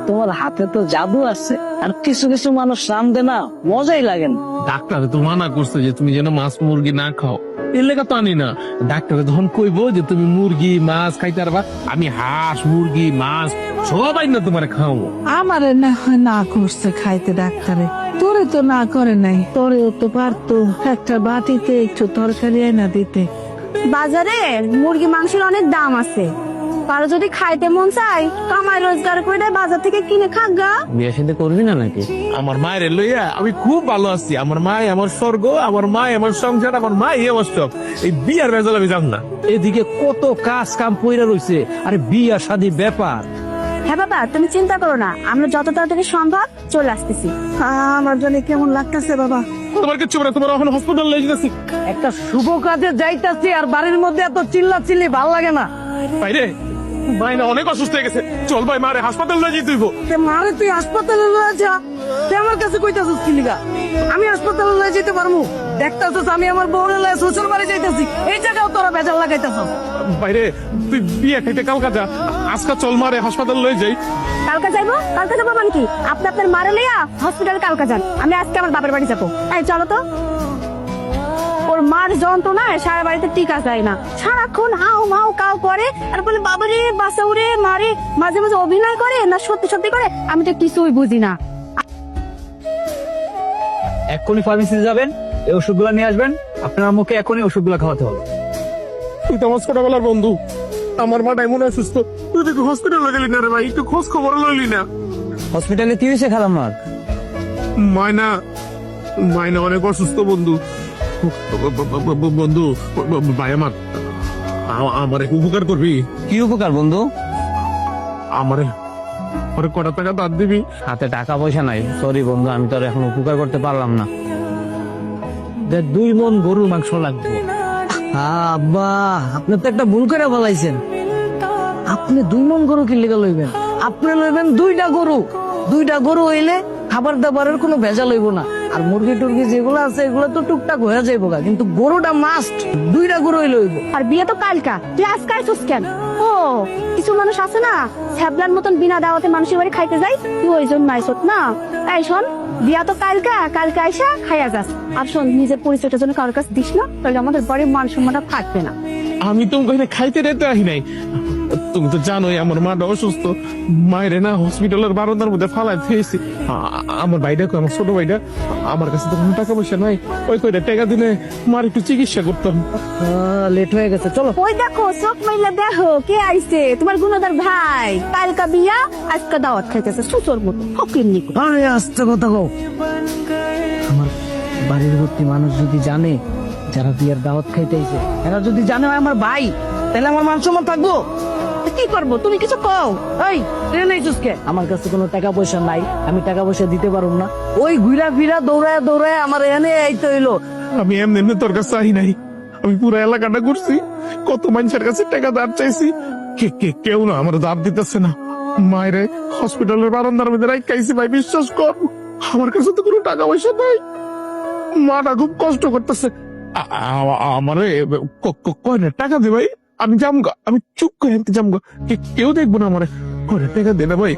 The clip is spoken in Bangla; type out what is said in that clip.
তোমার হাতে তো জাদু আছে, আর কিছু কিছু মানুষ রান্ধে না, মজাই লাগে না। ডাক্তার তো মানা করছে যে তুমি যেন মাছ মুরগি না খাও, এর লেখা তো আনি না। ডাক্তার যখন কইবো যে তুমি মুরগি মাছ খাইতে পারবা, আমি হাঁস মুরগি মাছ সবাই না তোমার খাওয়াবো। আমারে না হয় না করছে খাইতে ডাক্তারে, তোরে তো না করে নাই। তোরেও তো পারতো একটা বাটিতে একটু তরকারি এনে দিতে। বাজারে মুরগি মাংসের অনেক দাম আছে, কারো যদি খাইতে মন চাই কামাই রোজগার করে বাজার থেকে কিনে খাগা। বিয়ে সাথে করবি না নাকি? আমার মায়ের লইয়া আমি খুব ভালো আছি। আমার মা আমার স্বর্গ, আমার মা আমার সংসার, আমার মা আমার সব। এই বিয়ার বেজাল আমি জান না। এদিকে কত কাজ কাম পইরা রইছে, আরে বিয়া শাদী ব্যাপার। হ্যাঁ বাবা, তুমি চিন্তা করো না, আমরা যত তাড়াতাড়ি সম্ভব চলে আসতেছি। আমার জন্য কেমন লাগতেছে বাবা। তোমার কিচ্ছু না, তোমার এখন হসপিটাল নিয়ে যেতেছি। একটা শুভ কাজে যাইতাছি আর বাড়ির মধ্যে এত চিল্লা চিল্লি ভাল লাগে না। বাইরে মাই না অনেক অসুস্থ হয়ে গেছে, চল ভাই মারে হাসপাতাল নিয়ে যেতে হইব। মারে তুই হাসপাতালে লয়ে যা, তুই আমার কাছে কইতাছিস কি লিগা? আমি হাসপাতালে লয়ে যেতে পারমু? দেখতাছিস আমি আমার বউরে লয়ে শ্বশুর বাড়ি যাইতাছি, এই জায়গাও তোরা বেজাল লাগাইতাছিস। বাইরে তুই বিয়ে খাইতে কালকা যা, আজকে চল মারে হাসপাতাল লয়ে যাই। কালকে যাইবো? কালকে যাবো মানে কি? আপনি আপনার মারে লইয়া হসপিটালে কালকে যান, আমি আজকে আমার বাবার বাড়ি যাবো। এই চলো তো। ওর মার যন্ত্রণায় সারা বাড়িতে টিকা যায় না, সারাক্ষণ হাও মাও কাও করে আর বলে বাবারে বাসাউরে মারে, মাঝে মাঝে অভিনয় করে না সত্যি সত্যি করে, আমি তো কিছুই বুঝি না। এক্ষুনি ফার্মেসিতে যাবেন, এই ওষুধগুলো নিয়ে আসবেন। আপনার মুখে এখনই ওষুধগুলো খাওয়াতে হবে। তুই তো আমার ছোটবেলার বন্ধু, আমার মাটা এমন অসুস্থ, তুই তো হসপিটালে গেলি না রে ভাই, একটু খোঁজ খবর লইলি না। হসপিটালে কি হয়েছে খালাম্মার? মায়না মায়না অনেক অসুস্থ বন্ধু। বন্ধু ভাই আমার আমার উপকার করবি? কি উপকার বন্ধু? আমারে পরে কটা টাকা দাঁত দিবি? হাতে টাকা পয়সা নাই, সরি বন্ধু, আমি তো আর এখন উপকার করতে পারলাম না। 2 মণ গরুর মাংস লাগবে। আব্বা, আপনি তো একটা ভুল করে বলাইছেন। আপনি 2 মণ গরু কি লিগা লইবেন? আপনি লইবেন 2টা গরু। 2টা গরু হইলে খাবার দাবারের কোনো ভেজাল হইব না। আর মুরগি টুরগি যেগুলো আছে এগুলো তো টুকটাক হয়ে যাইব, কিন্তু গরুটা মাস্ট। 2টা গরু হইলে হইব। আর বিয়ে তো কালকা, তুই আজকে আইসুস কেন? ও কিছু মানুষ আছে না ছ্যাবলার মতন বিনা দাওয়াতে মানুষের বাড়ি খাইতে যাই, তুই ওই জন্য আইসত না। তাই শোন, বিয়া তো কালকা, কালকে আইসা খাইয়া যাস। আর শোন, নিজের পরিচয়টার জন্য কারোর কাছে দিস না, তাহলে আমাদের বাড়ির মান সম্মানটা থাকবে না। আমি তো খাইতে রেতে আহি নাই। তুমি তো জানোই আমার মাটা অসুস্থ, মায়ের না হসপিটালের বারান্দার মধ্যে ফালাই দিয়েছি। আমার ভাইটা আমার ছোট ভাইটা, আমার কাছে তো কোনো টাকা পয়সা নাই, ওই কয়টা টাকা দিলে মার একটু চিকিৎসা করতাম। লেট হয়ে গেছে, চলো। ওই দেখো চোখ মাইলা দেখো কে আইছে, তোমার গুণাদার ভাই। কালকা বিয়া, আজকে দাওয়াত খাইতেছে সুসর মতো ফকির নিকো। আরে আস্তে কথা কও। আমার বাড়ির ভর্তি মানুষ যদি জানে যারা বিয়ের দাওয়াত খাইতেছে, এরা যদি জানে আমার ভাই, তাহলে আমার মান সম্মান থাকবো? কি করবো? তুমি কিছু কও। এই ট্রেন আইছিস কে? আমার কাছে কোনো টাকা পয়সা নাই, আমি টাকা পয়সা দিতে পারবো না। ওই ঘুরা ফিরা দৌড়ায় দৌড়ায় আমার এনে আইতে হইলো। আমি এমনি এমনি তোর কাছে আহি নাই, আমি পুরো এলাকাটা ঘুরছি, কত মানুষের কাছে টাকা ধার চাইছি, কেউ না আমার ধার দিতেছে না। মায়ের হসপিটালের বারান্দার মধ্যে রাখাইছি ভাই, বিশ্বাস কর আমার কাছে তো কোনো টাকা পয়সা নাই। মাটা খুব কষ্ট করতেছে। আমারে কয়টা টাকা দে ভাই, আমি যামগা, আমি চুপ করে আনতে যামগা, কেউ দেখবো না আমারে। কয়টা টাকা দে না ভাই।